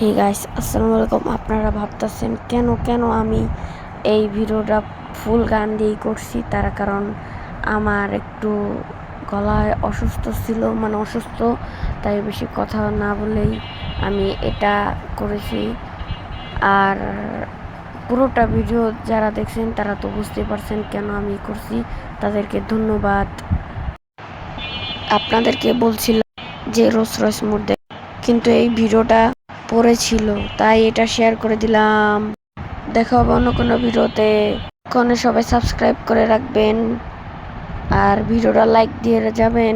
Hey guys, আসসালামু আলাইকুম। আপনারা ভাবতেছেন কেন কেন আমি এই ভিডিওটা ফুল গান দিয়েই করছি। তার কারণ আমার একটু গলায় অসুস্থ ছিল, মানে অসুস্থ, তাই বেশি কথা না বলেই আমি এটা করেছি। আর পুরোটা ভিডিও যারা দেখছেন তারা তো বুঝতে পারছেন কেন আমি করছি, তাদেরকে ধন্যবাদ। আপনাদেরকে বলছিলাম যে রোলস রয়েস মোড দেখ, কিন্তু এই ভিডিওটা পড়েছিল তাই এটা শেয়ার করে দিলাম। দেখা হবে অন্য কোনো ভিডিওতে। সবাই সাবস্ক্রাইব করে রাখবেন আর ভিডিওটা লাইক দিয়ে যাবেন।